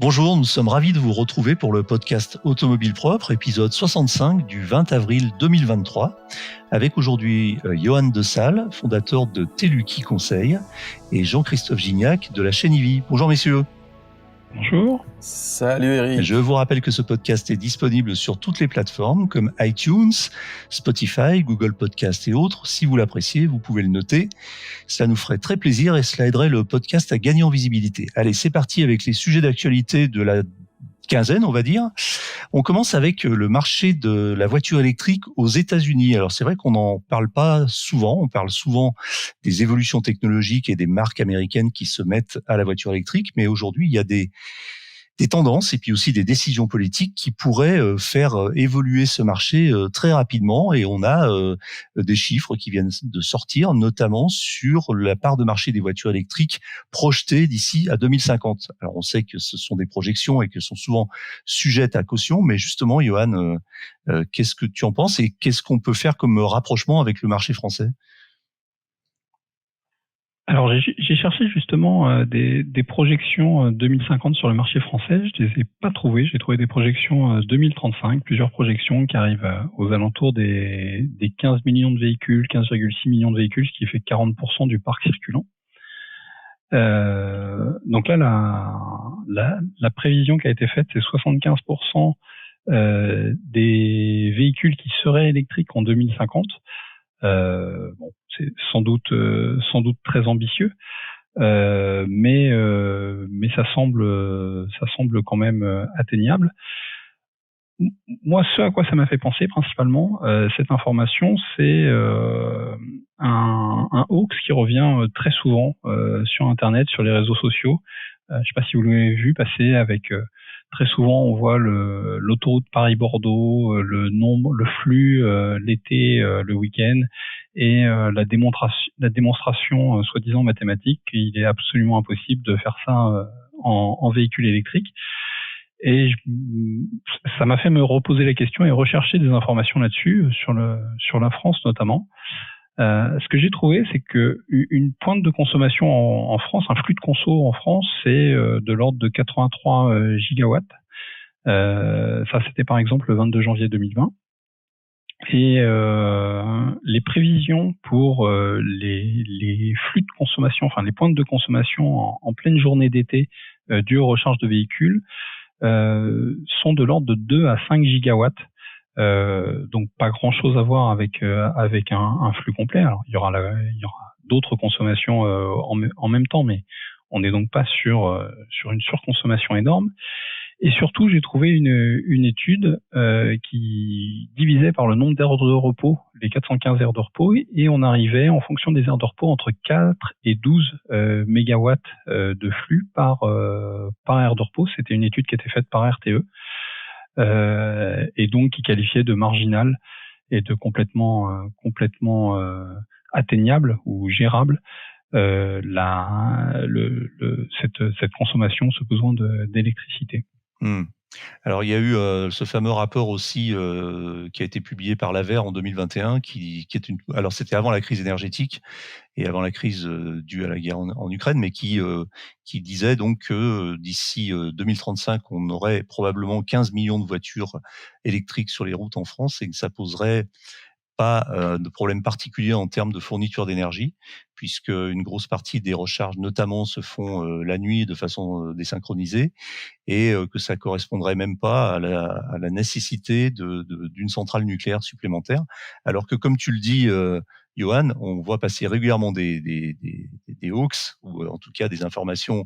Bonjour, nous sommes ravis de vous retrouver pour le podcast Automobile Propre, épisode 65 du 20 avril 2023, avec aujourd'hui Johan de Salle, fondateur de Teluki Conseil, et Jean-Christophe Gignac de la chaîne IVI. Bonjour messieurs. Bonjour. Salut Eric. Je vous rappelle que ce podcast est disponible sur toutes les plateformes comme iTunes, Spotify, Google Podcast et autres. Si vous l'appréciez, vous pouvez le noter. Cela nous ferait très plaisir et cela aiderait le podcast à gagner en visibilité. Allez, c'est parti avec les sujets d'actualité de la quinzaine, on va dire. On commence avec le marché de la voiture électrique aux États-Unis. Alors c'est vrai qu'on n'en parle pas souvent. On parle souvent des évolutions technologiques et des marques américaines qui se mettent à la voiture électrique, mais aujourd'hui il y a des tendances et puis aussi des décisions politiques qui pourraient faire évoluer ce marché très rapidement, et on a des chiffres qui viennent de sortir, notamment sur la part de marché des voitures électriques projetées d'ici à 2050. Alors on sait que ce sont des projections et que sont souvent sujettes à caution, mais justement Johan, qu'est-ce que tu en penses et qu'est-ce qu'on peut faire comme rapprochement avec le marché français ? Alors j'ai cherché justement des projections 2050 sur le marché français. Je les ai pas trouvées. J'ai trouvé des projections 2035, plusieurs projections qui arrivent aux alentours des 15 millions de véhicules, 15,6 millions de véhicules, ce qui fait 40% du parc circulant. Donc là, la prévision qui a été faite, c'est 75% des véhicules qui seraient électriques en 2050. Bon, c'est sans doute très ambitieux, mais ça semble quand même atteignable. Moi, ce à quoi ça m'a fait penser principalement, cette information, c'est un hoax qui revient très souvent sur Internet, sur les réseaux sociaux. Je sais pas si vous l'avez vu passer avec très souvent on voit l'autoroute Paris-Bordeaux, le flux l'été, le week-end, et la démonstration soi-disant mathématique qu'il est absolument impossible de faire ça en véhicule électrique. Et ça m'a fait me reposer la question et rechercher des informations là-dessus, sur la France notamment. Ce que j'ai trouvé, c'est que une pointe de consommation en France, un flux de conso en France, c'est de l'ordre de 83 gigawatts. Ça, c'était par exemple le 22 janvier 2020. Et les prévisions pour les flux de consommation, enfin les pointes de consommation en pleine journée d'été dues aux recharges de véhicules, sont de l'ordre de 2 à 5 gigawatts. Donc pas grand chose à voir avec un flux complet. Alors il y aura d'autres consommations en même temps, mais on n'est donc pas sur une surconsommation énorme. Et surtout, j'ai trouvé une étude qui divisait par le nombre d'heures de repos, les 415 heures de repos, et on arrivait, en fonction des heures de repos, entre 4 et 12 mégawatts de flux par heure de repos. C'était une étude qui était faite par RTE, et donc qui qualifiait de marginal et de complètement atteignable ou gérable cette consommation, ce besoin d'électricité. Alors il y a eu ce fameux rapport aussi qui a été publié par l'AVER en 2021, qui est alors c'était avant la crise énergétique et avant la crise due à la guerre en Ukraine, mais qui disait donc que d'ici 2035, on aurait probablement 15 millions de voitures électriques sur les routes en France, et que ça poserait pas de problème particulier en termes de fourniture d'énergie, puisque une grosse partie des recharges notamment se font la nuit de façon désynchronisée, et que ça correspondrait même pas à la nécessité d'une centrale nucléaire supplémentaire. Alors que, comme tu le dis, Johan, on voit passer régulièrement des hoax, ou en tout cas des informations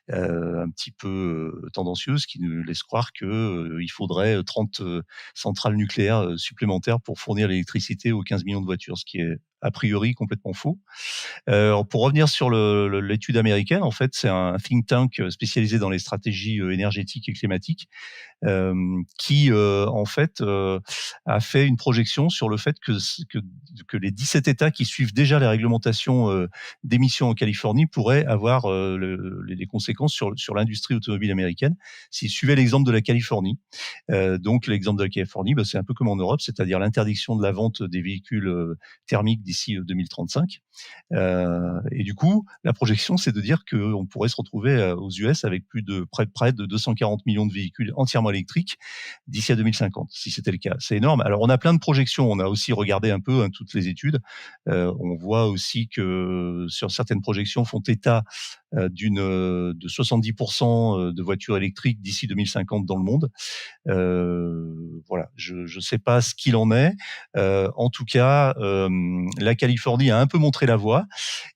un petit peu tendancieuses, qui nous laissent croire que il faudrait 30 centrales nucléaires supplémentaires pour fournir l'électricité aux 15 millions de voitures, ce qui est a priori complètement faux. Pour revenir sur l'étude américaine, en fait, c'est un think tank spécialisé dans les stratégies énergétiques et climatiques qui, en fait, a fait une projection sur le fait que les 17 États qui suivent déjà les réglementations d'émissions en Californie pourraient avoir les conséquences sur l'industrie automobile américaine s'ils suivaient l'exemple de la Californie. Donc, l'exemple de la Californie, c'est un peu comme en Europe, c'est-à-dire l'interdiction de la vente des véhicules thermiques d'ici 2035. Et du coup, la projection, c'est de dire qu'on pourrait se retrouver aux US avec près de 240 millions de véhicules entièrement électriques d'ici à 2050, si c'était le cas. C'est énorme. Alors, on a plein de projections. On a aussi regardé un peu toutes les études. On voit aussi que sur certaines projections font état de 70% de voitures électriques d'ici 2050 dans le monde. Voilà, je ne sais pas ce qu'il en est. En tout cas, la Californie a un peu montré la voie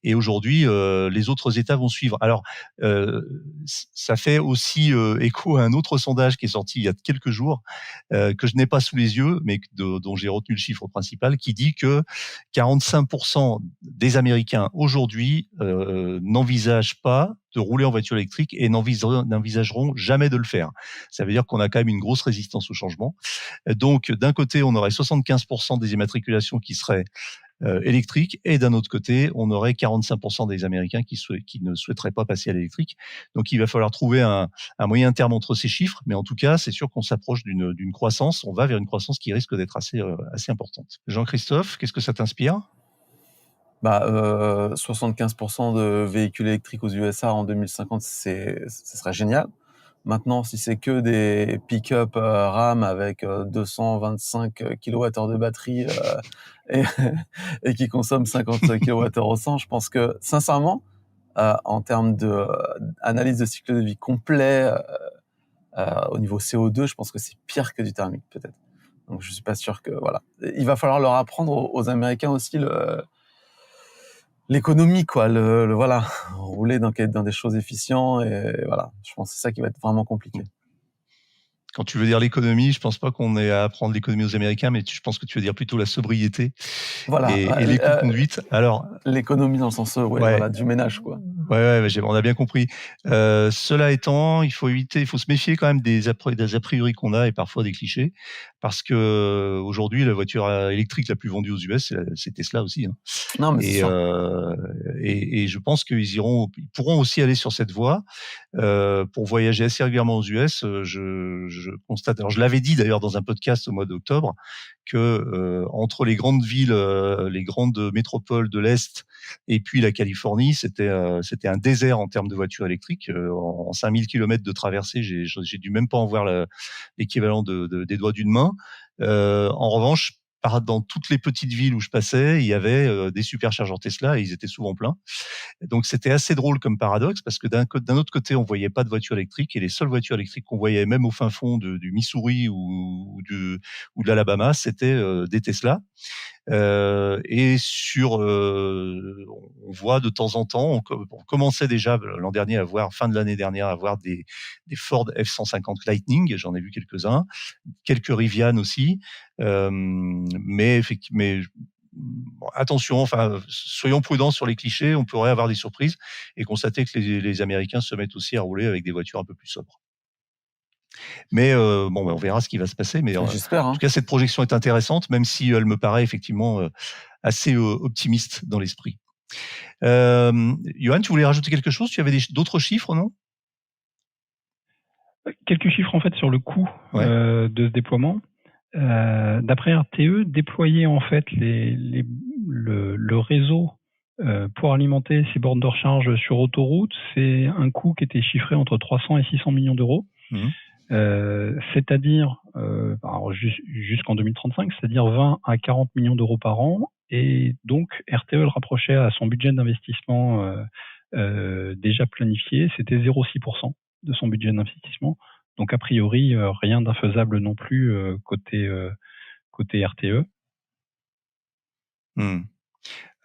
et aujourd'hui, les autres États vont suivre. Alors, ça fait aussi écho à un autre sondage qui est sorti il y a quelques jours, que je n'ai pas sous les yeux, mais dont j'ai retenu le chiffre principal, qui dit que 45% des Américains aujourd'hui n'envisagent pas de rouler en voiture électrique et n'envisageront jamais de le faire. Ça veut dire qu'on a quand même une grosse résistance au changement. Donc, d'un côté, on aurait 75% des immatriculations qui seraient électriques, et d'un autre côté, on aurait 45% des Américains qui ne souhaiteraient pas passer à l'électrique. Donc, il va falloir trouver un moyen terme entre ces chiffres, mais en tout cas, c'est sûr qu'on s'approche d'une croissance, on va vers une croissance qui risque d'être assez importante. Jean-Christophe, qu'est-ce que ça t'inspire ? 75% de véhicules électriques aux USA en 2050, ce serait génial. Maintenant, si c'est que des pick-up RAM avec 225 kWh de batterie et qui consomment 50 kWh au 100, je pense que, sincèrement, en termes d'analyse de cycle de vie complet, au niveau CO2, je pense que c'est pire que du thermique, peut-être. Donc, je suis pas sûr que, voilà. Il va falloir leur apprendre aux Américains aussi l'économie, quoi, voilà, rouler dans des choses efficientes, et voilà. Je pense que c'est ça qui va être vraiment compliqué. Quand tu veux dire l'économie, je pense pas qu'on ait à apprendre l'économie aux Américains, mais je pense que tu veux dire plutôt la sobriété et l'éco-conduite. Alors, l'économie dans le sens voilà, du ménage, quoi. Ouais, on a bien compris. Cela étant, il faut se méfier quand même des a priori qu'on a et parfois des clichés, parce que aujourd'hui, la voiture électrique la plus vendue aux US, c'est Tesla aussi. Hein. Non, mais c'est sûr. Et je pense ils pourront aussi aller sur cette voie. Pour voyager assez régulièrement aux US, je constate. Alors, je l'avais dit d'ailleurs dans un podcast au mois d'octobre que entre les grandes villes, les grandes métropoles de l'Est et puis la Californie, c'était un désert en termes de voitures électriques. En 5000 km de traversée, j'ai dû même pas en voir l'équivalent des doigts d'une main. En revanche, dans toutes les petites villes où je passais, il y avait des superchargeurs Tesla et ils étaient souvent pleins. Donc c'était assez drôle comme paradoxe, parce que d'un autre côté, on voyait pas de voitures électriques, et les seules voitures électriques qu'on voyait, même au fin fond du Missouri ou de l'Alabama, c'était des Tesla. Et on voit de temps en temps, on commençait déjà l'an dernier fin de l'année dernière, à voir des Ford F-150 Lightning. J'en ai vu quelques-uns, quelques Rivian aussi, mais effectivement. Bon, attention, soyons prudents sur les clichés. On pourrait avoir des surprises et constater que les Américains se mettent aussi à rouler avec des voitures un peu plus sobres. Mais on verra ce qui va se passer. Mais j'espère. En tout cas, cette projection est intéressante, même si elle me paraît effectivement assez optimiste dans l'esprit. Johan, tu voulais rajouter quelque chose ? Tu avais d'autres chiffres, non ? Quelques chiffres en fait sur le coût de ce déploiement. D'après RTE, déployer en fait le réseau pour alimenter ces bornes de recharge sur autoroute, c'est un coût qui était chiffré entre 300 et 600 millions d'euros. C'est-à-dire jusqu'en 2035, c'est-à-dire 20 à 40 millions d'euros par an. Et donc, RTE le rapprochait à son budget d'investissement déjà planifié, c'était 0,6% de son budget d'investissement. Donc, a priori, rien d'infaisable non plus côté RTE.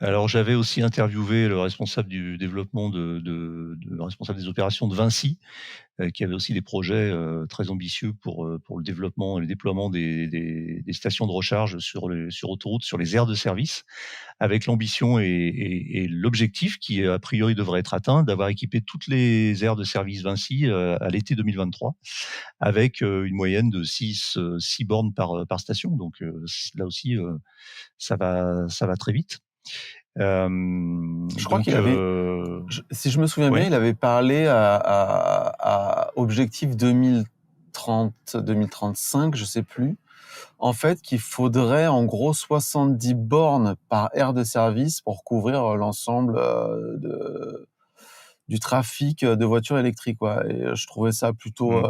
Alors, j'avais aussi interviewé le responsable du développement, le responsable des opérations de Vinci, qui avait aussi des projets très ambitieux pour le développement et le déploiement des stations de recharge sur autoroute, sur les aires de service, avec l'ambition et l'objectif qui, a priori, devrait être atteint, d'avoir équipé toutes les aires de service Vinci à l'été 2023, avec une moyenne de 6 bornes par station. Donc là aussi, ça va très vite. Je crois qu'il avait, si je me souviens bien, il avait parlé à objectif 2030, 2035, je sais plus. en fait, qu'il faudrait en gros 70 bornes par aire de service pour couvrir l'ensemble du trafic de voitures électriques, quoi. Et je trouvais ça plutôt,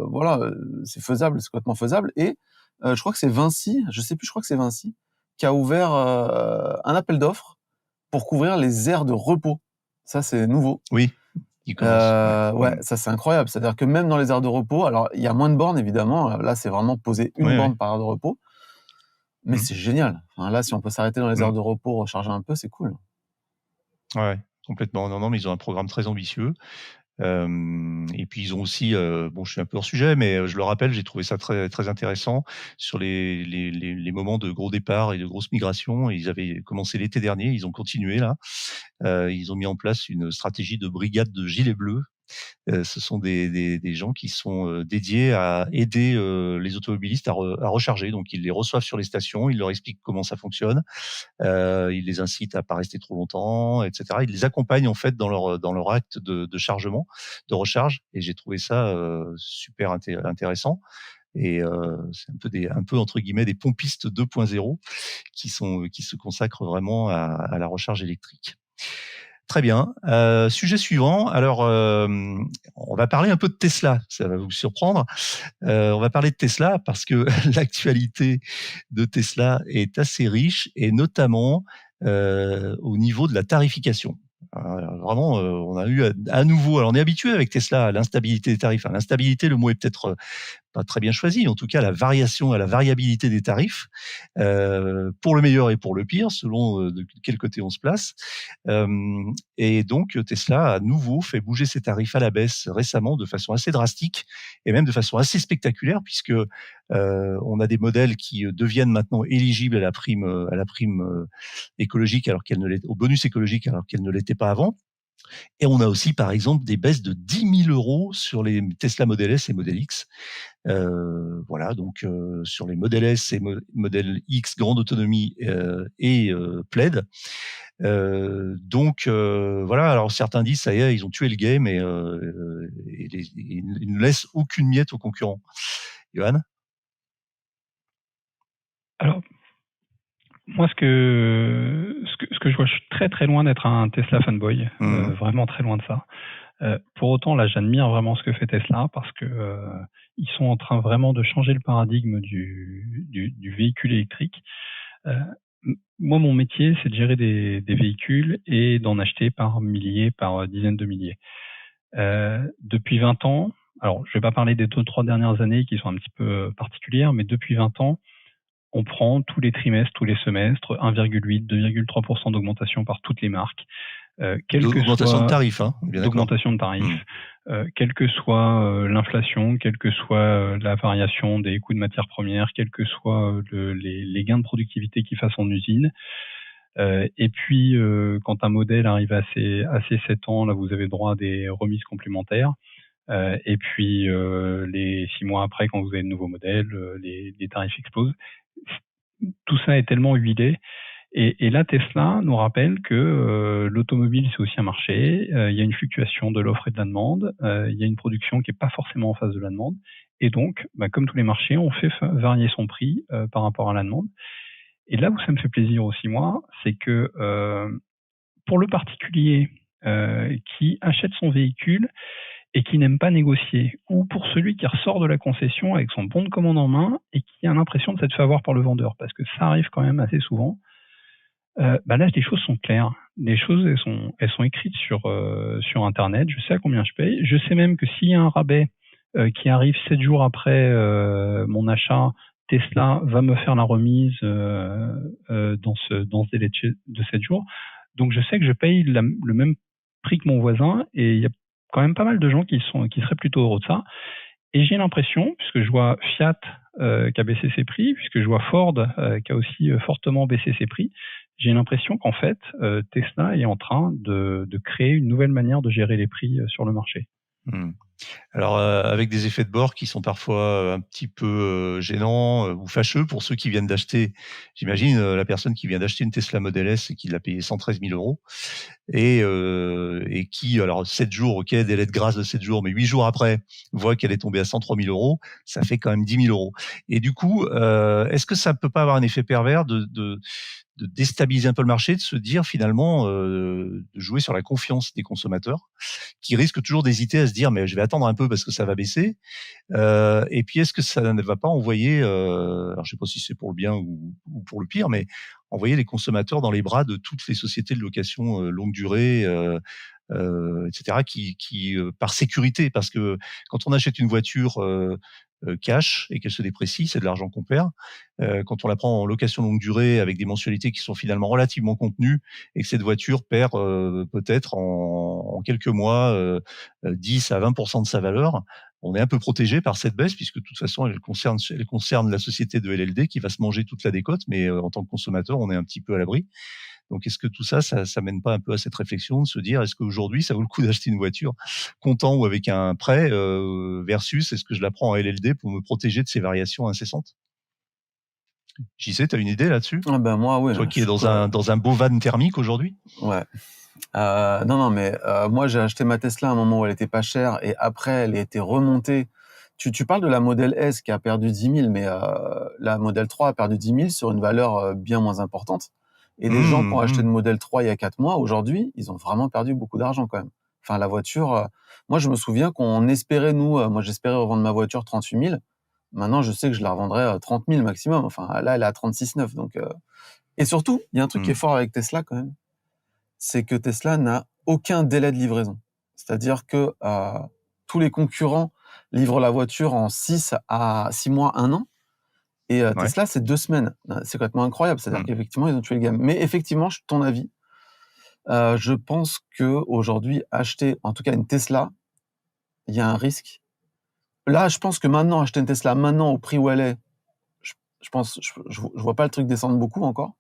voilà, c'est faisable, c'est complètement faisable. Et je crois que c'est Vinci, je sais plus, je crois que c'est Vinci qui a ouvert un appel d'offres pour couvrir les aires de repos. Ça, c'est nouveau. Oui, ils commencent. Ouais, ça c'est incroyable. C'est-à-dire que même dans les aires de repos, alors il y a moins de bornes évidemment. Là, c'est vraiment poser une borne par aire de repos, mais c'est génial. Enfin, là, si on peut s'arrêter dans les aires de repos, recharger un peu, c'est cool. Ouais, complètement. Non, mais ils ont un programme très ambitieux. Et puis ils ont aussi, bon, je suis un peu hors sujet, mais je le rappelle, j'ai trouvé ça très, très intéressant sur les moments de gros départ et de grosses migrations. Ils avaient commencé l'été dernier, ils ont continué là. Ils ont mis en place une stratégie de brigade de gilets bleus. Ce sont des gens qui sont dédiés à aider les automobilistes à recharger. Donc ils les reçoivent sur les stations, ils leur expliquent comment ça fonctionne, ils les incitent à pas rester trop longtemps, etc. Ils les accompagnent en fait dans leur acte de chargement, de recharge. Et j'ai trouvé ça super intéressant. Et c'est un peu entre guillemets des pompistes 2.0 qui se consacrent vraiment à la recharge électrique. Très bien. Sujet suivant. Alors, on va parler un peu de Tesla. Ça va vous surprendre. On va parler de Tesla parce que l'actualité de Tesla est assez riche et notamment au niveau de la tarification. Vraiment, on a eu à nouveau. Alors, on est habitué avec Tesla à l'instabilité des tarifs. L'instabilité, le mot est peut-être pas très bien choisi. En tout cas, la variabilité des tarifs, pour le meilleur et pour le pire, selon de quel côté on se place. Et donc, Tesla a à nouveau fait bouger ses tarifs à la baisse récemment de façon assez drastique et même de façon assez spectaculaire, puisque on a des modèles qui deviennent maintenant éligibles à la prime écologique, alors qu'elle ne l'était, au bonus écologique, alors qu'elle ne l'était pas avant. Et on a aussi, par exemple, des baisses de 10 000 € sur les Tesla Model S et Model X. Voilà, donc sur les Model S et Model X grande autonomie et Plaid. Donc voilà, alors certains disent ça y est, ils ont tué le game et ils ne laissent aucune miette aux concurrents. Johan ? Alors, moi, ce que je vois, je suis très très loin d'être un Tesla fanboy, vraiment très loin de ça. Pour autant, là, j'admire vraiment ce que fait Tesla parce que ils sont en train vraiment de changer le paradigme du véhicule électrique. Moi, mon métier, c'est de gérer des véhicules et d'en acheter par milliers, par dizaines de milliers. Depuis 20 ans, alors je vais pas parler des 2-3 dernières années qui sont un petit peu particulières, mais depuis 20 ans, on prend tous les trimestres, tous les semestres, 1,8, 2,3% d'augmentation par toutes les marques. D'augmentation de tarifs, hein, bien d'accord. D'augmentation de tarifs, quelle que soit l'inflation, quelle que soit la variation des coûts de matières premières, quels que soient les gains de productivité qu'ils fassent en usine. Et puis, quand un modèle arrive à ses 7 ans, là, vous avez droit à des remises complémentaires. Et puis, les 6 mois après, quand vous avez de nouveaux modèles, les tarifs explosent. Tout ça est tellement huilé. Et là, Tesla nous rappelle que l'automobile, c'est aussi un marché. Il y a une fluctuation de l'offre et de la demande. Il y a une production qui n'est pas forcément en phase de la demande. Et donc, comme tous les marchés, on fait varier son prix par rapport à la demande. Et là où ça me fait plaisir aussi, moi, c'est que pour le particulier qui achète son véhicule et qui n'aime pas négocier, ou pour celui qui ressort de la concession avec son bon de commande en main et qui a l'impression de s'être fait avoir par le vendeur, parce que ça arrive quand même assez souvent, là, les choses sont claires. Les choses, elles sont écrites sur Internet. Je sais à combien je paye. Je sais même que s'il y a un rabais qui arrive 7 jours après mon achat, Tesla va me faire la remise dans ce délai de 7 jours. Donc, je sais que je paye le même prix que mon voisin et il y a quand même pas mal de gens qui seraient plutôt heureux de ça. Et j'ai l'impression, puisque je vois Fiat qui a baissé ses prix, puisque je vois Ford qui a aussi fortement baissé ses prix, j'ai l'impression qu'en fait, Tesla est en train de créer une nouvelle manière de gérer les prix sur le marché. Alors, avec des effets de bord qui sont parfois, un petit peu, gênants, ou fâcheux pour ceux qui viennent d'acheter. J'imagine, la personne qui vient d'acheter une Tesla Model S et qui l'a payée 113 000 € et qui alors 7 jours, OK, délai de grâce de 7 jours, mais 8 jours après, voit qu'elle est tombée à 103 000 €, ça fait quand même 10 000 € et du coup, est-ce que ça peut pas avoir un effet pervers de déstabiliser un peu le marché, de se dire finalement, de jouer sur la confiance des consommateurs qui risquent toujours d'hésiter à se dire: «Mais je vais attendre un peu parce que ça va baisser». Et puis est-ce que ça ne va pas envoyer, alors je sais pas si c'est pour le bien ou pour le pire, mais envoyer les consommateurs dans les bras de toutes les sociétés de location, longue durée, et cetera qui, par sécurité, parce que quand on achète une voiture, cash et qu'elle se déprécie, c'est de l'argent qu'on perd. Quand on la prend en location longue durée avec des mensualités qui sont finalement relativement contenues et que cette voiture perd, peut-être en quelques mois, 10 à 20% de sa valeur, on est un peu protégé par cette baisse puisque de toute façon elle concerne la société de LLD qui va se manger toute la décote, mais, en tant que consommateur, on est un petit peu à l'abri. Donc est-ce que tout ça, ça mène pas un peu à cette réflexion de se dire: «Est-ce qu'aujourd'hui ça vaut le coup d'acheter une voiture comptant ou avec un prêt, versus est-ce que je la prends en LLD pour me protéger de ces variations incessantes?» JC, tu as une idée là-dessus? Ah ben moi, oui, Toi je qui es suis dans un beau van thermique aujourd'hui? ouais. Non, non, mais moi, j'ai acheté ma Tesla à un moment où elle était pas chère et après, elle a été remontée. Tu parles de la Model S qui a perdu 10 000, mais la Model 3 a perdu 10 000 sur une valeur bien moins importante. Et les gens qui ont Mmh, acheté mmh. une Model 3 il y a 4 mois, aujourd'hui, ils ont vraiment perdu beaucoup d'argent quand même. Enfin, la voiture, moi, je me souviens qu'on espérait, nous, moi, j'espérais revendre ma voiture 38 000. Maintenant, je sais que je la revendrai 30 000 maximum. Enfin, là, elle est à 36 9. Donc, et surtout, il y a un truc qui est Mmh. fort avec Tesla quand même, c'est que Tesla n'a aucun délai de livraison. C'est-à-dire que tous les concurrents livrent la voiture en 6 mois, 1 an, et Ouais. Tesla, c'est 2 semaines. C'est complètement incroyable. C'est-à-dire Mmh. qu'effectivement, ils ont tué le game. Mais effectivement, ton avis, je pense qu'aujourd'hui, acheter, en tout cas une Tesla, il y a un risque. Là, je pense que maintenant, acheter une Tesla maintenant au prix où elle est, je, je vois pas le truc descendre beaucoup encore.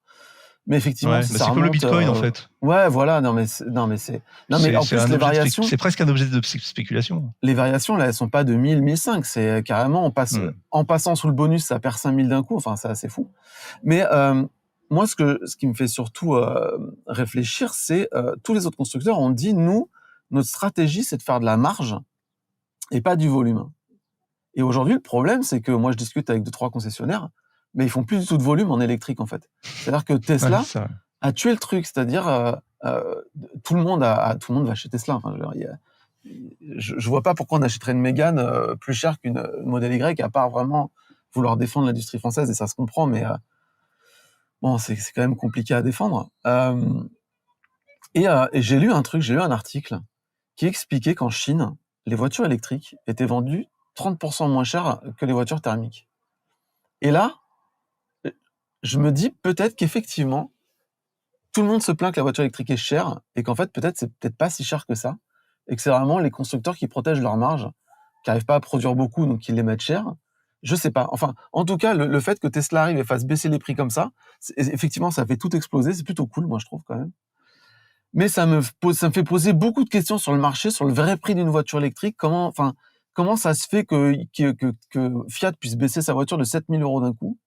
Mais effectivement, Ouais, si bah, ça c'est comme le remonte, bitcoin en fait. ouais, voilà, non, mais en C'est plus un objet c'est presque un objet de spéculation. les variations là, elles sont pas de 1000, 1005, c'est carrément Mmh. en passant sous le bonus, ça perd 5000 d'un coup. Enfin, c'est assez fou. Mais moi, ce qui me fait surtout réfléchir, c'est tous les autres constructeurs ont dit nous, notre stratégie, c'est de faire de la marge et pas du volume. Et aujourd'hui, le problème, c'est que moi, je discute avec 2-3 concessionnaires, mais ils font plus du tout de volume en électrique en fait. C'est-à-dire que Ouais, c'est Tesla ça. a tué le truc, c'est-à-dire tout le monde va chez Tesla. Enfin, je veux dire, je vois pas pourquoi on achèterait une Mégane plus chère qu'une Model Y, à part vraiment vouloir défendre l'industrie française, et ça se comprend, mais bon, c'est quand même compliqué à défendre. Et j'ai lu un article qui expliquait qu'en Chine, les voitures électriques étaient vendues 30% moins chères que les voitures thermiques. Et là, je me dis peut-être qu'effectivement, tout le monde se plaint que la voiture électrique est chère, et qu'en fait, peut-être, c'est peut-être pas si cher que ça, et que c'est vraiment les constructeurs qui protègent leurs marges, qui n'arrivent pas à produire beaucoup, donc ils les mettent cher. Je sais pas. Enfin, en tout cas, le fait que Tesla arrive et fasse baisser les prix comme ça, effectivement, ça fait tout exploser. C'est plutôt cool, moi, je trouve, quand même. Mais ça me fait poser beaucoup de questions sur le marché, sur le vrai prix d'une voiture électrique. Comment ça se fait que Fiat puisse baisser sa voiture de 7 000 € d'un coup?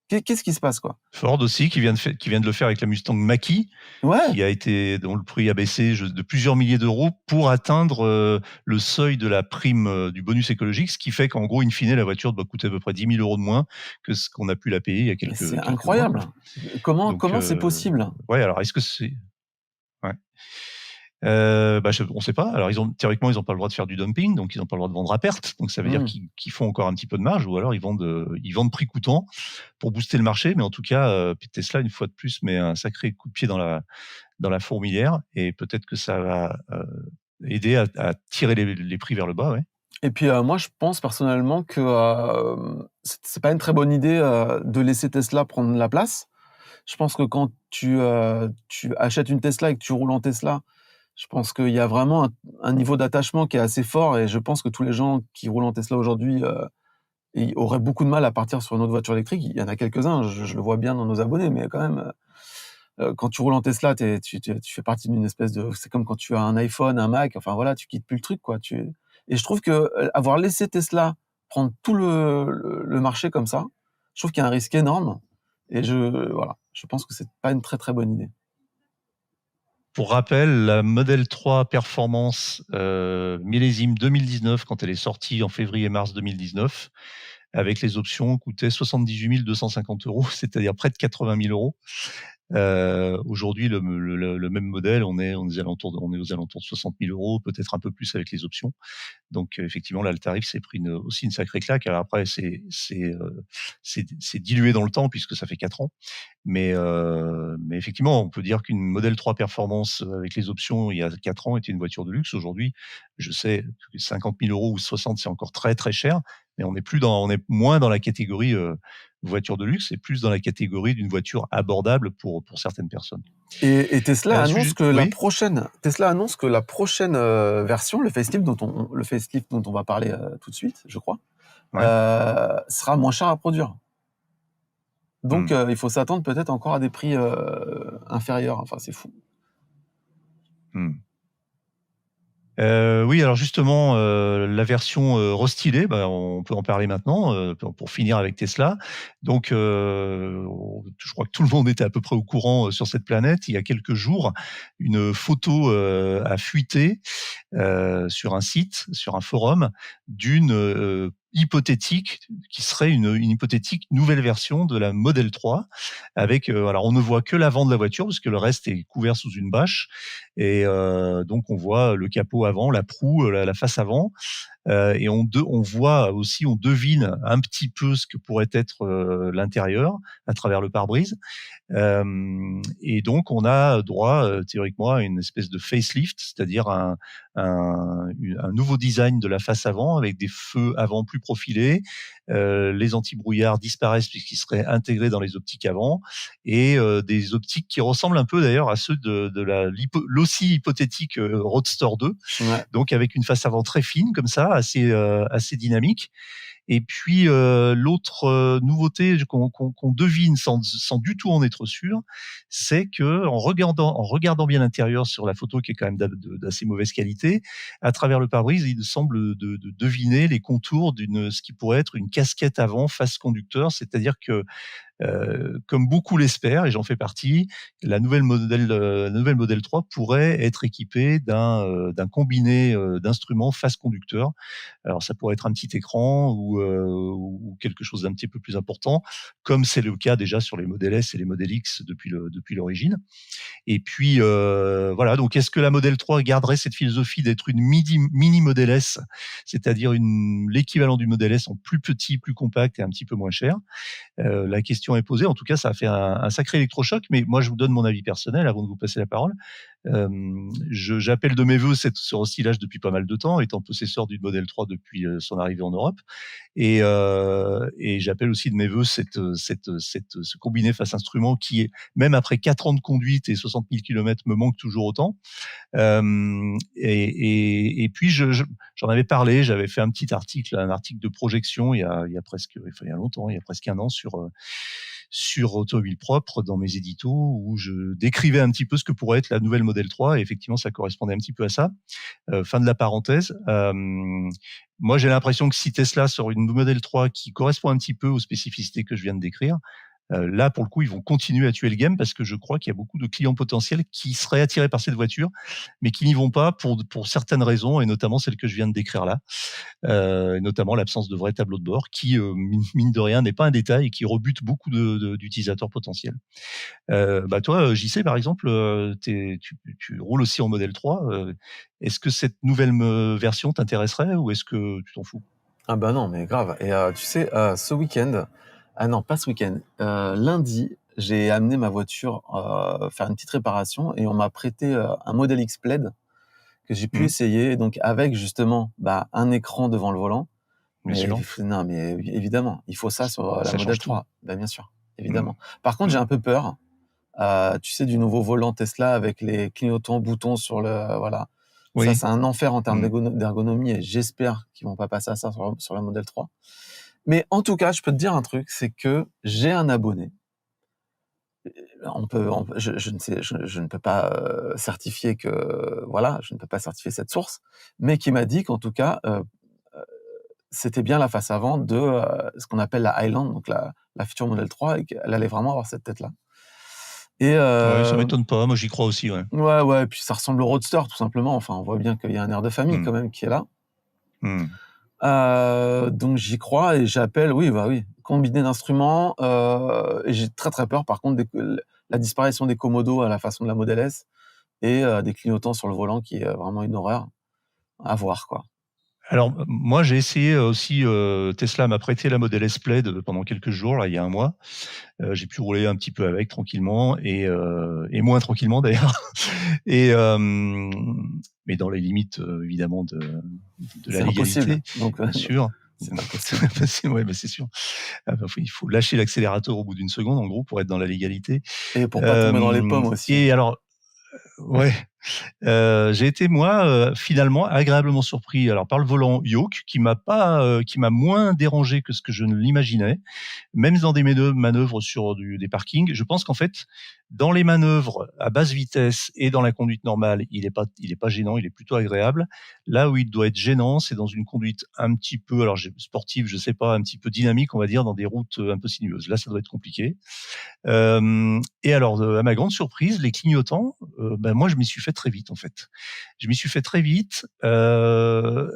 Qu'est-ce qui se passe, quoi? Ford aussi qui vient de le faire avec la Mustang Mach-E, Ouais, dont le prix a baissé de plusieurs milliers d'euros pour atteindre, le seuil de la prime, du bonus écologique, ce qui fait qu'en gros, in fine, la voiture doit coûter à peu près 10 000 € de moins que ce qu'on a pu la payer il y a mais c'est quelques mois, incroyable. quoi. Donc, Comment c'est possible? ouais, alors est-ce que c'est ouais. Bah, on sait pas. Alors théoriquement, ils ont pas le droit de faire du dumping, donc ils ont pas le droit de vendre à perte. Donc ça veut dire Mmh. qu'ils font encore un petit peu de marge ou alors ils vendent prix coûtant pour booster le marché. Mais en tout cas, puis Tesla, une fois de plus, met un sacré coup de pied dans la fourmilière et peut-être que ça va, aider à tirer les prix vers le bas, ouais. Et puis, moi, je pense personnellement que, c'est pas une très bonne idée, de laisser Tesla prendre la place. Je pense que quand tu achètes une Tesla et que tu roules en Tesla, je pense qu'il y a vraiment un niveau d'attachement qui est assez fort, et je pense que tous les gens qui roulent en Tesla aujourd'hui, ils auraient beaucoup de mal à partir sur une autre voiture électrique. Il y en a quelques-uns, je le vois bien dans nos abonnés, mais quand même, quand tu roules en Tesla, tu fais partie d'une espèce de c'est comme quand tu as un iPhone, un Mac, enfin voilà, tu quittes plus le truc, quoi. Et je trouve que avoir laissé Tesla prendre tout le marché comme ça, je trouve qu'il y a un risque énorme. Et je pense que c'est pas une très très bonne idée. Pour rappel, la Model 3 Performance millésime 2019, quand elle est sortie en février-mars 2019, avec les options, coûtait 78 250 €, c'est-à-dire près de 80 000 €. Aujourd'hui, le même modèle, on est aux alentours de 60 000 €, peut-être un peu plus avec les options. Donc effectivement, là, le tarif s'est pris aussi une sacrée claque. Alors après, c'est dilué dans le temps puisque ça fait 4 ans. Mais effectivement, on peut dire qu'une Model 3 Performance avec les options, il y a 4 ans, était une voiture de luxe. Aujourd'hui, je sais que 50 000 € ou 60, c'est encore très, très cher, mais on est moins dans la catégorie voiture de luxe et plus dans la catégorie d'une voiture abordable pour certaines personnes. Et Tesla annonce que la Oui, prochaine version, le facelift dont on va parler tout de suite, je crois, ouais. sera moins cher à produire. Donc Mmh. il faut s'attendre peut-être encore à des prix inférieurs. Enfin, c'est fou. Mmh. Oui, alors justement, la version restylée, on peut en parler maintenant, pour finir avec Tesla. Donc, je crois que tout le monde était à peu près au courant sur cette planète. Il y a quelques jours, une photo a fuité sur un site, sur un forum, d'une hypothétique qui serait une hypothétique nouvelle version de la Model 3 avec alors on ne voit que l'avant de la voiture parce que le reste est couvert sous une bâche et donc on voit le capot avant, la proue, la face avant et on voit aussi, on devine un petit peu ce que pourrait être l'intérieur à travers le pare-brise. Et donc, on a droit théoriquement à une espèce de facelift, c'est-à-dire un nouveau design de la face avant avec des feux avant plus profilés. Les anti-brouillards disparaissent puisqu'ils seraient intégrés dans les optiques avant et des optiques qui ressemblent un peu d'ailleurs à ceux de l'aussi hypothétique Roadster 2, Ouais. donc avec une face avant très fine comme ça, assez dynamique. Et puis l'autre nouveauté qu'on devine sans du tout en être sûr, c'est que en regardant bien l'intérieur sur la photo qui est quand même d'assez mauvaise qualité, à travers le pare-brise, il semble de deviner les contours ce qui pourrait être une casquette avant face conducteur, c'est-à-dire que comme beaucoup l'espèrent, et j'en fais partie, la nouvelle Model 3 pourrait être équipée d'un combiné d'instruments face conducteur. Alors ça pourrait être un petit écran ou quelque chose d'un petit peu plus important, comme c'est le cas déjà sur les Model S et les Model X depuis l'origine. Et puis voilà, donc est-ce que la Model 3 garderait cette philosophie d'être une mini Model S, c'est-à-dire l'équivalent du Model S en plus petit, plus compact et un petit peu moins cher? La question est posée. En tout cas, ça a fait un sacré électrochoc. Mais moi, je vous donne mon avis personnel avant de vous passer la parole. J'appelle de mes voeux ce restylage depuis pas mal de temps, étant possesseur d'une Model 3 depuis son arrivée en Europe. Et j'appelle aussi de mes voeux ce combiné face instrument qui est, même après 4 ans de conduite et 60 000 kilomètres, me manque toujours autant. Et puis j'en avais parlé, j'avais fait un article de projection il y a longtemps, il y a presque un an sur Automobile Propre dans mes éditos où je décrivais un petit peu ce que pourrait être la nouvelle Model 3 et effectivement ça correspondait un petit peu à ça. Fin de la parenthèse. Moi j'ai l'impression que si Tesla sort une Model 3 qui correspond un petit peu aux spécificités que je viens de décrire, là, pour le coup, ils vont continuer à tuer le game parce que je crois qu'il y a beaucoup de clients potentiels qui seraient attirés par cette voiture, mais qui n'y vont pas pour certaines raisons, et notamment celles que je viens de décrire là, notamment l'absence de vrai tableau de bord, qui, mine de rien, n'est pas un détail et qui rebute beaucoup d'utilisateurs potentiels. Toi, JC, par exemple, tu roules aussi en Model 3. Est-ce que cette nouvelle version t'intéresserait ou est-ce que tu t'en fous? Ah bah non, mais grave. Et tu sais, ce week-end, ah non, pas ce week-end, lundi, j'ai amené ma voiture faire une petite réparation et on m'a prêté un Model X Plaid que j'ai pu Mmh, essayer, donc avec justement un écran devant le volant. bien Mais sûr, non, mais évidemment, il faut ça sur la ça Model change tout. 3. Bah, bien sûr, Mmh, évidemment. Par contre, j'ai mmh. un peu peur, tu sais, du nouveau volant Tesla avec les clignotants boutons sur le voilà. Ça, Oui. c'est un enfer en termes Mmh. d'ergonomie et j'espère qu'ils vont pas passer à ça sur la Model 3. Mais en tout cas, je peux te dire un truc, c'est que j'ai un abonné Je ne peux pas certifier que voilà, je ne peux pas certifier cette source, mais qui m'a dit qu'en tout cas, c'était bien la face avant de ce qu'on appelle la Highland, donc la future Model 3, et qu'elle allait vraiment avoir cette tête-là. Et Ouais, ça m'étonne pas. Moi, j'y crois aussi, ouais. ouais, et puis ça ressemble au Roadster tout simplement. Enfin, on voit bien qu'il y a un air de famille quand même qui est là. Donc j'y crois et j'appelle, oui, bah oui, combiné d'instruments. Et j'ai très très peur par contre la disparition des commodos à la façon de la Model S et des clignotants sur le volant qui est vraiment une horreur à voir, quoi. Alors, moi, j'ai essayé aussi, Tesla m'a prêté la Model S Plaid pendant quelques jours, là, il y a un mois. J'ai pu rouler un petit peu avec tranquillement et moins tranquillement d'ailleurs. Et mais dans les limites évidemment de la C'est impossible, légalité, donc bien sûr. c'est impossible. Ouais, mais c'est sûr. Il faut lâcher l'accélérateur au bout d'une seconde, en gros, pour être dans la légalité. Et pour pas tomber dans les pommes aussi. Et alors, ouais. J'ai été moi finalement agréablement surpris alors par le volant yoke qui m'a moins dérangé que ce que je ne l'imaginais, même dans des manœuvres sur des parkings. Je pense qu'en fait, dans les manœuvres à basse vitesse et dans la conduite normale, il est pas gênant, il est plutôt agréable. Là où il doit être gênant, c'est dans une conduite un petit peu, alors sportive, je sais pas, un petit peu dynamique, on va dire, dans des routes un peu sinueuses. Là, ça doit être compliqué. Et alors, à ma grande surprise, les clignotants, moi, je m'y suis fait très vite, en fait. Je m'y suis fait très vite. Le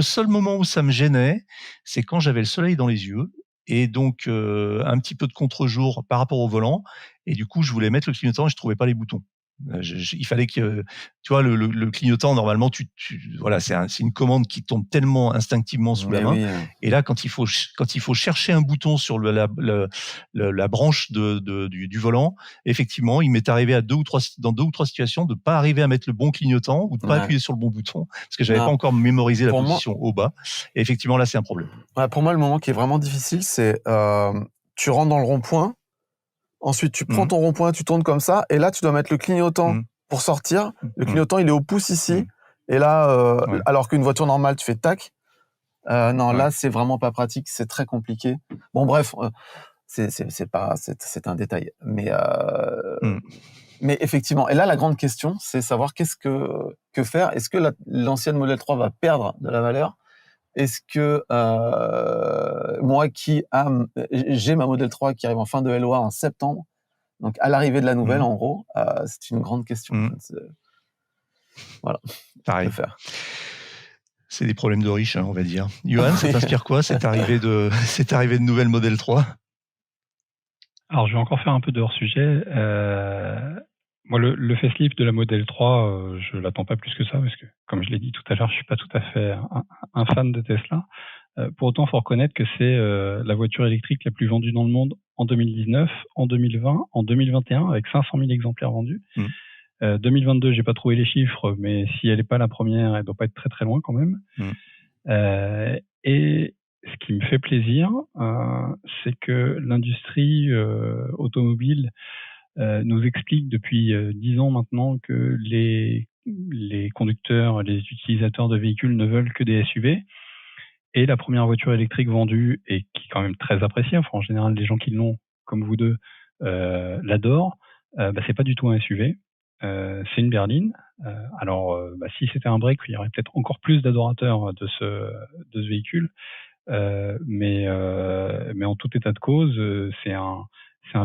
seul moment où ça me gênait, c'est quand j'avais le soleil dans les yeux et donc un petit peu de contre-jour par rapport au volant. Et du coup, je voulais mettre le clignotant et je trouvais pas les boutons. Il fallait que, tu vois, le clignotant, normalement, voilà, c'est une commande qui tombe tellement instinctivement sous la main. Oui. Et là, quand il faut chercher un bouton sur la branche du volant, effectivement, il m'est arrivé dans 2 ou 3 situations de pas arriver à mettre le bon clignotant ou de pas appuyer sur le bon bouton parce que j'avais pas encore mémorisé la position au bas. Et effectivement, là, c'est un problème. Ouais, pour moi, le moment qui est vraiment difficile, c'est tu rentres dans le rond-point. Ensuite, tu prends ton rond-point, tu tournes comme ça, et là, tu dois mettre le clignotant pour sortir. Le clignotant, il est au pouce ici. Et là, alors qu'une voiture normale, tu fais tac. Là, c'est vraiment pas pratique, c'est très compliqué. Bon, bref, c'est un détail. Mais effectivement, et là, la grande question, c'est savoir que faire. Est-ce que l'ancienne Model 3 va perdre de la valeur? Est-ce que moi j'ai ma Model 3 qui arrive en fin de LOA en septembre, donc à l'arrivée de la nouvelle, en gros, c'est une grande question. Voilà. Pareil. Que faire. C'est des problèmes de riches, on va dire. Johan, ça t'inspire quoi cette arrivée de nouvelle Model 3? Alors, je vais encore faire un peu de hors-sujet. Moi, le facelift de la Model 3, je l'attends pas plus que ça, parce que, comme je l'ai dit tout à l'heure, je suis pas tout à fait un fan de Tesla. Pour autant, il faut reconnaître que c'est la voiture électrique la plus vendue dans le monde en 2019, en 2020, en 2021, avec 500 000 exemplaires vendus. 2022, j'ai pas trouvé les chiffres, mais si elle n'est pas la première, elle doit pas être très très loin quand même. Et ce qui me fait plaisir, c'est que l'industrie automobile nous explique depuis 10 ans maintenant que les conducteurs, les utilisateurs de véhicules ne veulent que des SUV. Et la première voiture électrique vendue, et qui est quand même très appréciée, enfin, en général, les gens qui l'ont, comme vous deux, l'adorent, c'est pas du tout un SUV. C'est une berline. Alors, si c'était un break, il y aurait peut-être encore plus d'adorateurs de ce véhicule. Mais en tout état de cause, c'est un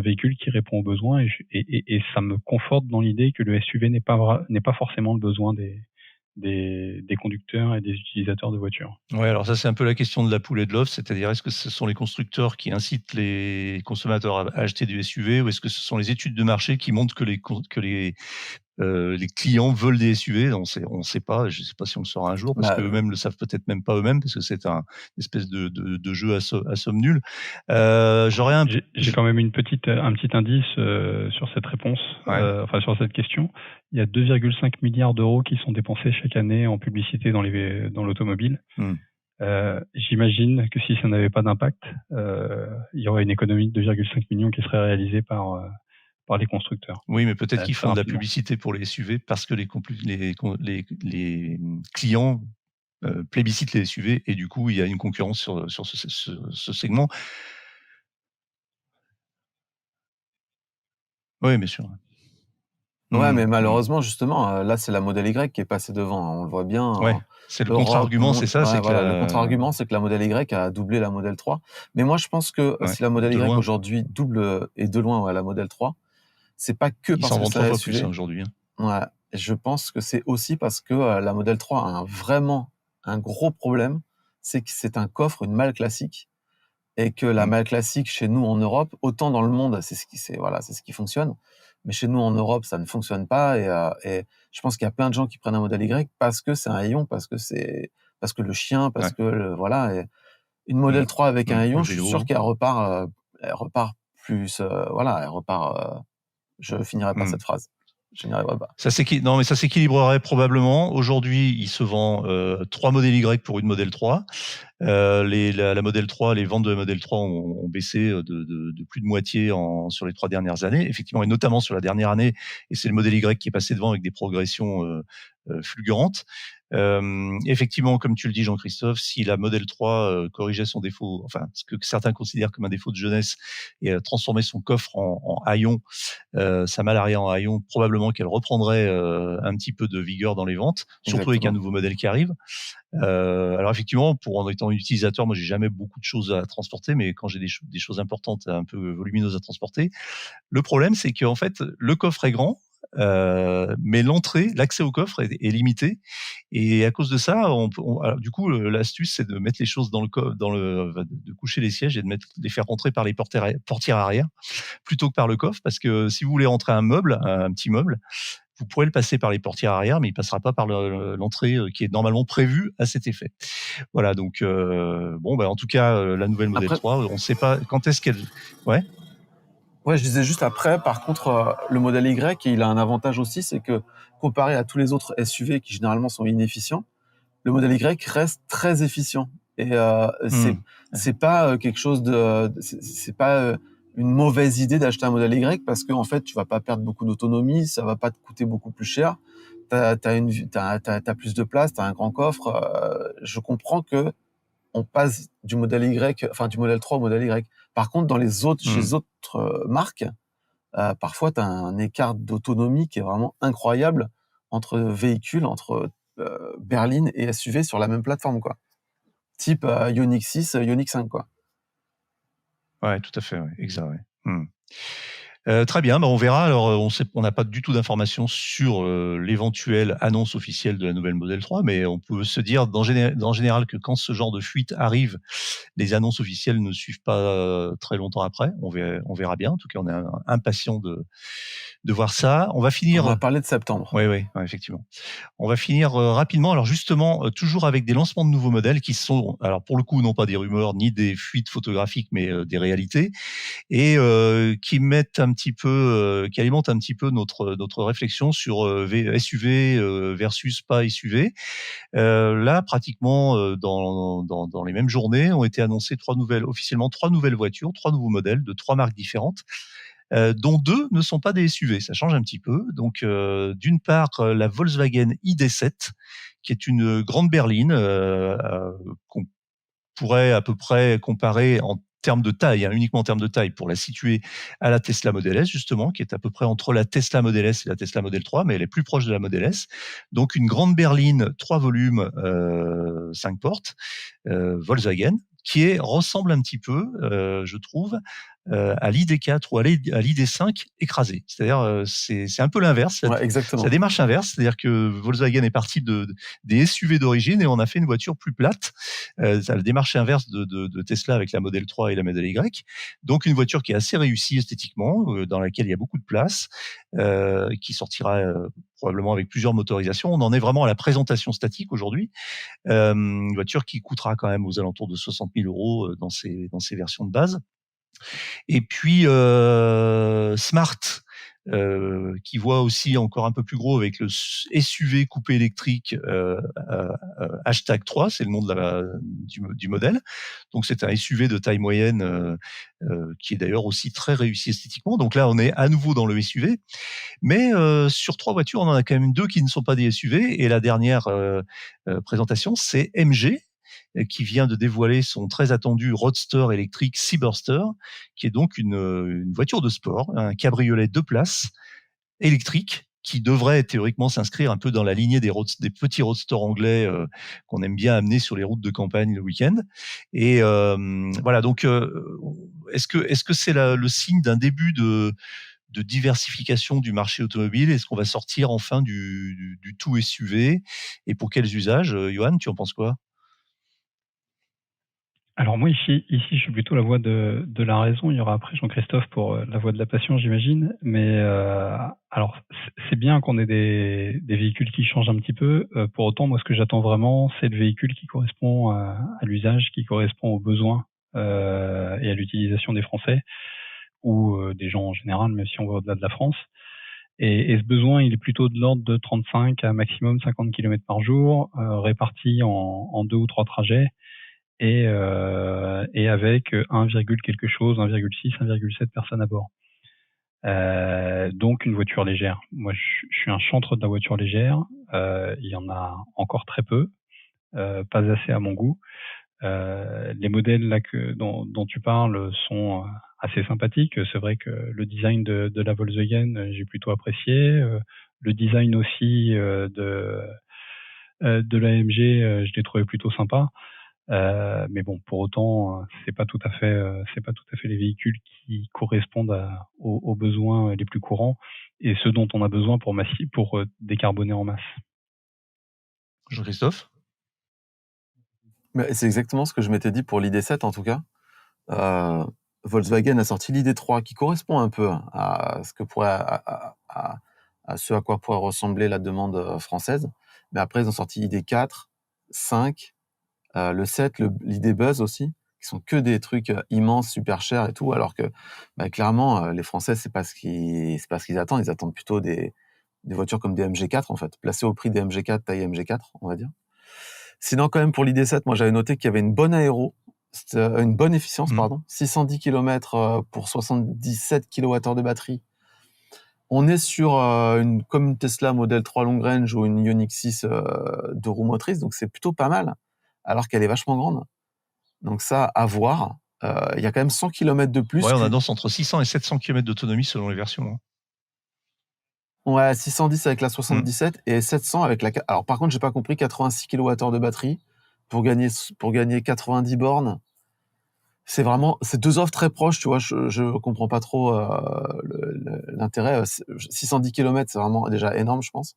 véhicule qui répond aux besoins et ça me conforte dans l'idée que le SUV n'est pas forcément le besoin des conducteurs et des utilisateurs de voitures. Ouais, alors ça, c'est un peu la question de la poule et de l'œuf, c'est-à-dire est-ce que ce sont les constructeurs qui incitent les consommateurs à acheter du SUV ou est-ce que ce sont les études de marché qui montrent que les clients veulent des SUV? On sait pas. Je sais pas si on le saura un jour parce qu'eux-mêmes le savent peut-être même pas eux-mêmes parce que c'est une espèce de jeu à somme nulle. J'ai quand même un petit indice sur cette réponse, sur cette question. Il y a 2,5 milliards d'euros qui sont dépensés chaque année en publicité dans l'automobile. J'imagine que si ça n'avait pas d'impact, il y aurait une économie de 2,5 millions qui serait réalisée par les constructeurs. Oui, mais peut-être qu'ils font de la publicité pour les SUV parce que les clients plébiscitent les SUV et du coup, il y a une concurrence sur ce segment. Oui, bien sûr. Ouais, Mmh, mais mmh. malheureusement, justement, là, c'est la Model Y qui est passée devant, hein. On le voit bien, Ouais, c'est le Europe, contre-argument, c'est monde, ça, ouais, c'est que voilà, le la contre-argument, c'est que la Model Y a doublé la Model 3. Mais moi, je pense que ouais, si la Model de Y loin. aujourd'hui double, et de loin, ouais, la Model 3, c'est pas que Ils parce s'en que vendent c'est 3 un fois plus, hein, SUV. aujourd'hui, hein. Ouais, je pense que c'est aussi parce que, la Model 3 a vraiment un gros problème, c'est que c'est un coffre, une malle classique, et que la Mmh. malle classique chez nous en Europe, autant dans le monde, c'est ce qui fonctionne, mais chez nous en Europe, ça ne fonctionne pas, et je pense qu'il y a plein de gens qui prennent un Model Y parce que c'est un hayon, parce que le chien, parce Ouais. que voilà, et une Mmh. Model 3 avec un Pour hayon, le je suis vélo, sûr hein. elle repart plus, voilà, elle repart, je finirai par Mmh. cette phrase. Je n'y arriverai pas. Non, mais ça s'équilibrerait probablement. Aujourd'hui, il se vend 3 modèles Y pour une Model 3. La Model 3, les ventes de la Model 3 ont baissé de plus de moitié sur les 3 dernières années, effectivement, et notamment sur la dernière année. Et c'est le modèle Y qui est passé devant avec des progressions fulgurantes. Effectivement, comme tu le dis, Jean-Christophe, si la Model 3 corrigeait son défaut, enfin ce que certains considèrent comme un défaut de jeunesse, et transformait son coffre en haillon, sa malle arrière en haillon, probablement qu'elle reprendrait un petit peu de vigueur dans les ventes, surtout avec un Exactement. nouveau modèle qui arrive. Alors effectivement, en étant utilisateur, moi j'ai jamais beaucoup de choses à transporter, mais quand j'ai des choses importantes, un peu volumineuses à transporter, le problème c'est qu'en fait le coffre est grand, mais l'accès au coffre est limité, et à cause de ça, alors, du coup, l'astuce c'est de mettre les choses de coucher les sièges et les faire rentrer par les portières arrière plutôt que par le coffre, parce que si vous voulez rentrer un petit meuble, vous pourrez le passer par les portières arrière, mais il passera pas par l'entrée qui est normalement prévue à cet effet. Voilà, donc bon, bah, en tout cas, la nouvelle Model Après, 3, on ne sait pas quand est-ce qu'elle. Ouais. ouais, je disais juste après, par contre, le modèle Y, il a un avantage aussi, c'est que comparé à tous les autres SUV qui généralement sont inefficients, le modèle Y reste très efficient. Et Mmh. c'est pas quelque chose c'est pas une mauvaise idée d'acheter un modèle Y parce que en fait, tu vas pas perdre beaucoup d'autonomie, ça va pas te coûter beaucoup plus cher. T'as plus de place, t'as un grand coffre. Je comprends que on passe du modèle Y, enfin du modèle 3 au modèle Y. Par contre, chez Mmh. les autres marques, parfois tu as un écart d'autonomie qui est vraiment incroyable entre véhicules, entre berline et SUV sur la même plateforme, quoi. Type Ioniq 6, Ioniq 5, quoi. Ouais, tout à fait, ouais, exact, ouais. Mmh. Très bien, bah, on verra. Alors, on n'a pas du tout d'informations sur l'éventuelle annonce officielle de la nouvelle Model 3, mais on peut se dire en général que quand ce genre de fuite arrive, les annonces officielles ne suivent pas très longtemps après. On verra bien. En tout cas, on est impatient de voir ça. On va On va finir. parler de septembre. Oui, oui, ouais, effectivement. On va finir rapidement. Alors justement, toujours avec des lancements de nouveaux modèles qui sont, alors pour le coup, non pas des rumeurs ni des fuites photographiques, mais des réalités, et qui alimentent un petit peu notre réflexion sur SUV versus pas SUV. Là, pratiquement dans les mêmes journées, ont été annoncées officiellement trois nouvelles voitures, trois nouveaux modèles de trois marques différentes, dont deux ne sont pas des SUV. Ça change un petit peu. Donc, d'une part, la Volkswagen ID.7, qui est une grande berline qu'on pourrait à peu près comparer en termes de taille, hein, uniquement en termes de taille, pour la situer à la Tesla Model S, justement, qui est à peu près entre la Tesla Model S et la Tesla Model 3, mais elle est plus proche de la Model S. Donc une grande berline, 3 volumes, 5 portes, Volkswagen, ressemble un petit peu, je trouve, à l'ID4 ou à l'ID5 écrasé. C'est-à-dire, c'est un peu l'inverse, Ouais, ça exactement. démarche inverse, c'est-à-dire que Volkswagen est parti des SUV d'origine et on a fait une voiture plus plate. Ça la démarche inverse de Tesla avec la Model 3 et la Model Y. Donc une voiture qui est assez réussie esthétiquement, dans laquelle il y a beaucoup de place, qui sortira probablement avec plusieurs motorisations. On en est vraiment à la présentation statique aujourd'hui. Une voiture qui coûtera quand même aux alentours de 60 000 € dans ses versions de base. Et puis Smart, qui voit aussi encore un peu plus gros avec le SUV coupé électrique hashtag 3, c'est le nom du modèle. Donc c'est un SUV de taille moyenne qui est d'ailleurs aussi très réussi esthétiquement. Donc là, on est à nouveau dans le SUV. Mais sur trois voitures, on en a quand même deux qui ne sont pas des SUV. Et la dernière présentation, c'est MG, qui vient de dévoiler son très attendu roadster électrique Seaburster, qui est donc une voiture de sport, un cabriolet 2 places électrique qui devrait théoriquement s'inscrire un peu dans la lignée des petits roadsters anglais qu'on aime bien amener sur les routes de campagne le week-end. Et voilà, donc est-ce que c'est le signe d'un début de diversification du marché automobile? Est-ce qu'on va sortir enfin du tout SUV? Et pour quels usages? Johan, tu en penses quoi? Alors moi ici, je suis plutôt la voix de la raison. Il y aura après Jean-Christophe pour la voix de la passion, j'imagine. Mais alors c'est bien qu'on ait des véhicules qui changent un petit peu. Pour autant, moi ce que j'attends vraiment, c'est le véhicule qui correspond à l'usage, qui correspond aux besoins et à l'utilisation des Français ou des gens en général, même si on va au-delà de la France. Et ce besoin, il est plutôt de l'ordre de 35 à maximum 50 km par jour, répartis en 2 ou 3 trajets. Et avec 1, quelque chose, 1,6, 1,7 personnes à bord. Donc une voiture légère. Moi, je suis un chantre de la voiture légère. Il y en a encore très peu, pas assez à mon goût. Les modèles là dont tu parles sont assez sympathiques. C'est vrai que le design de la Volkswagen, j'ai plutôt apprécié. Le design aussi de l'AMG, je l'ai trouvé plutôt sympa. Mais bon, pour autant, c'est pas tout à fait les véhicules qui correspondent aux besoins les plus courants et ceux dont on a besoin pour décarboner en masse. Jean-Christophe? Mais c'est exactement ce que je m'étais dit pour l'ID7 en tout cas. Volkswagen a sorti l'ID3 qui correspond un peu à ce que à ce à quoi pourrait ressembler la demande française. Mais après, ils ont sorti l'ID4, 5, le 7, l'ID Buzz aussi, qui sont que des trucs immenses, super chers et tout, alors que clairement, les Français, c'est pas ce qu'ils attendent. Ils attendent plutôt des voitures comme des MG4 en fait, placées au prix des MG4, taille MG4, on va dire. Sinon, quand même, pour l'ID7, moi, j'avais noté qu'il y avait une bonne une bonne efficience, pardon. 610 km pour 77 kWh de batterie. On est sur comme une Tesla Model 3 Long Range ou une Ioniq 6 de roues motrices, donc c'est plutôt pas mal, alors qu'elle est vachement grande. Donc ça, à voir. Il y a quand même 100 km de plus. Ouais, on annonce entre 600 et 700 km d'autonomie selon les versions. Hein. Ouais, 610 avec la 77 et 700 avec la... Alors par contre, j'ai pas compris, 86 kWh de batterie pour gagner 90 bornes. C'est 2 offres très proches, tu vois, je comprends pas trop l'intérêt. 610 km, c'est vraiment déjà énorme, je pense.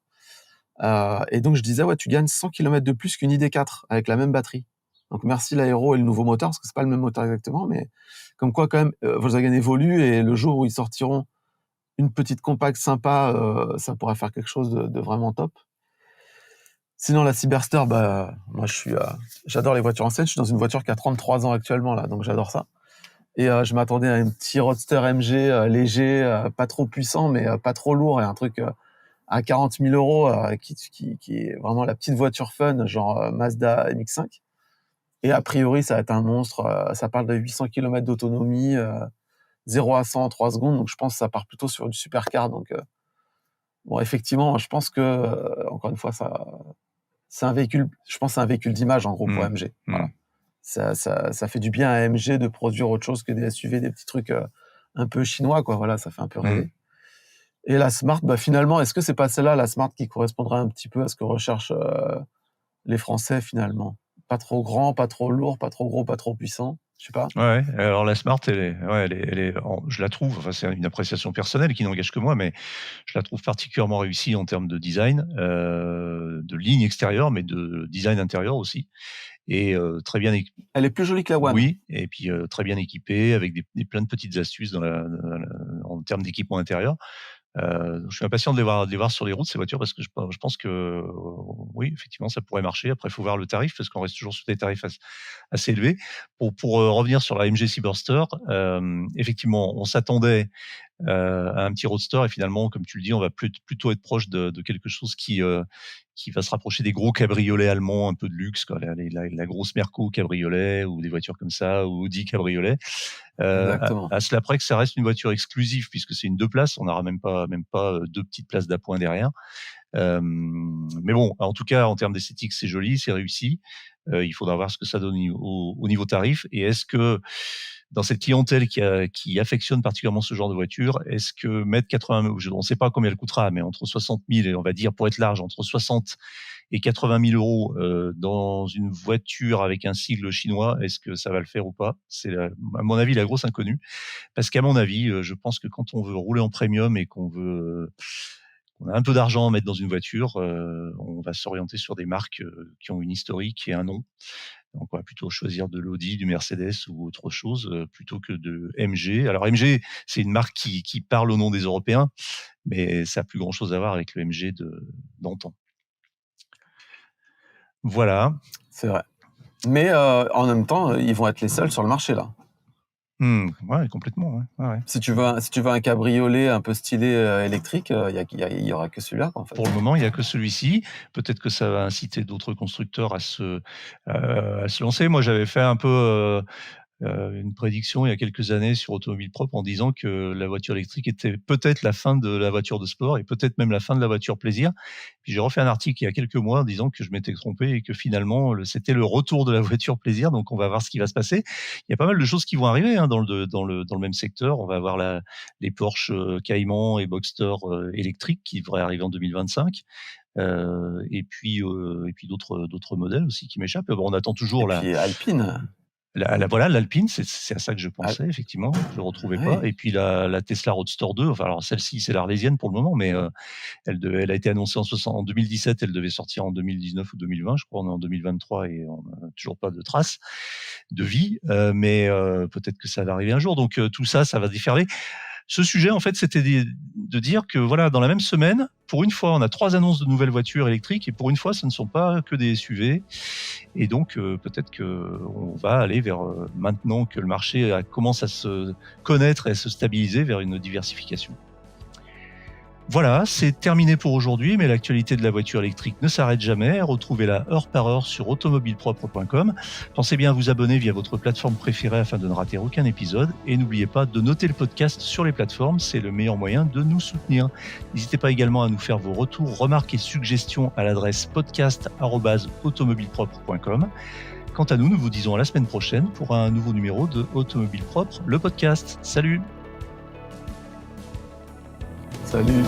Et donc je disais, ouais, tu gagnes 100 km de plus qu'une ID4 avec la même batterie. Donc merci l'aéro et le nouveau moteur, parce que c'est pas le même moteur exactement, mais comme quoi quand même, Volkswagen évolue et le jour où ils sortiront une petite compacte sympa, ça pourrait faire quelque chose de vraiment top. Sinon, la Seaburster, moi, j'adore les voitures anciennes. Je suis dans une voiture qui a 33 ans actuellement, là, donc j'adore ça. Et je m'attendais à un petit roadster MG léger, pas trop puissant, mais pas trop lourd, et un truc à 40 000 euros qui est vraiment la petite voiture fun, genre Mazda MX-5. Et a priori, ça va être un monstre. Ça parle de 800 km d'autonomie, 0 à 100 en 3 secondes, donc je pense que ça part plutôt sur du supercar. Donc, bon, effectivement, je pense que, encore une fois, c'est un véhicule, je pense que c'est un véhicule d'image, en gros, pour AMG. Voilà. Ça fait du bien à AMG de produire autre chose que des SUV, des petits trucs un peu chinois, quoi. Voilà, ça fait un peu rêver. Et la Smart, finalement, est-ce que c'est pas celle-là, la Smart, qui correspondra un petit peu à ce que recherchent les Français, finalement? Pas trop grand, pas trop lourd, pas trop gros, pas trop puissant. Je sais pas. Ouais, alors la Smart, je la trouve, enfin c'est une appréciation personnelle qui n'engage que moi, mais je la trouve particulièrement réussie en termes de design, de ligne extérieure, mais de design intérieur aussi. Et très bien équipée. Elle est plus jolie que la One. Oui, et puis très bien équipée, avec plein de petites astuces en termes d'équipement intérieur. Je suis impatient de les voir sur les routes, ces voitures, parce que je pense que oui, effectivement, ça pourrait marcher. Après, il faut voir le tarif, parce qu'on reste toujours sur des tarifs assez élevés. Pour revenir sur la MG Seaburster, effectivement, on s'attendait à un petit roadster, et finalement, comme tu le dis, on va plutôt être proche de quelque chose qui va se rapprocher des gros cabriolets allemands un peu de luxe, quoi, la grosse Merco cabriolet, ou des voitures comme ça, ou Audi cabriolet. À cela près que ça reste une voiture exclusive, puisque c'est une 2 places, on n'aura même pas 2 petites places d'appoint derrière. Mais bon, en tout cas, en termes d'esthétique, c'est joli, c'est réussi. Il faudra voir ce que ça donne au niveau tarif. Et est-ce que dans cette clientèle qui affectionne particulièrement ce genre de voiture, est-ce que mettre 80 000, on ne sait pas combien elle coûtera, mais entre 60 000 et on va dire, pour être large, entre 60 et 80 000 euros dans une voiture avec un sigle chinois, est-ce que ça va le faire ou pas? C'est, à mon avis, la grosse inconnue. Parce qu'à mon avis, je pense que quand on veut rouler en premium et qu'on a un peu d'argent à mettre dans une voiture, on va s'orienter sur des marques qui ont une historique et un nom. Donc, on va plutôt choisir de l'Audi, du Mercedes ou autre chose, plutôt que de MG. Alors, MG, c'est une marque qui parle au nom des Européens, mais ça n'a plus grand-chose à voir avec le MG d'antan. Voilà. C'est vrai. Mais en même temps, ils vont être les seuls sur le marché là. Ouais, complètement. Ouais. Si tu veux un cabriolet un peu stylé électrique, il y aura que celui-là en fait. Pour le moment, il y a que celui-ci. Peut-être que ça va inciter d'autres constructeurs à se lancer. Moi, j'avais fait un peu une prédiction il y a quelques années sur Automobile Propre en disant que la voiture électrique était peut-être la fin de la voiture de sport et peut-être même la fin de la voiture plaisir. Puis j'ai refait un article il y a quelques mois en disant que je m'étais trompé et que finalement c'était le retour de la voiture plaisir. Donc on va voir ce qui va se passer. Il y a pas mal de choses qui vont arriver dans le même secteur. On va avoir les Porsche Cayman et Boxster électriques qui devraient arriver en 2025. Et puis d'autres modèles aussi qui m'échappent. Bon, on attend toujours puis Alpine. Voilà, l'Alpine, c'est à ça que je pensais, effectivement. Je le retrouvais pas. Et puis la Tesla Roadster 2, enfin, alors celle-ci, c'est l'Arlésienne pour le moment, mais elle a été annoncée en 2017, elle devait sortir en 2019 ou 2020. Je crois qu'on est en 2023 et on n'a toujours pas de traces de vie, mais peut-être que ça va arriver un jour. Donc tout ça va déferler. Ce sujet, en fait, c'était de dire que voilà, dans la même semaine, pour une fois, on a 3 annonces de nouvelles voitures électriques et pour une fois, ce ne sont pas que des SUV. Et donc, peut-être qu'on va aller vers, maintenant que le marché commence à se connaître et à se stabiliser, vers une diversification. Voilà, c'est terminé pour aujourd'hui, mais l'actualité de la voiture électrique ne s'arrête jamais. Retrouvez-la heure par heure sur automobilepropre.com. Pensez bien à vous abonner via votre plateforme préférée afin de ne rater aucun épisode. Et n'oubliez pas de noter le podcast sur les plateformes, c'est le meilleur moyen de nous soutenir. N'hésitez pas également à nous faire vos retours, remarques et suggestions à l'adresse podcast@automobilepropre.com. Quant à nous, nous vous disons à la semaine prochaine pour un nouveau numéro de Automobile Propre, le podcast. Salut! Salut.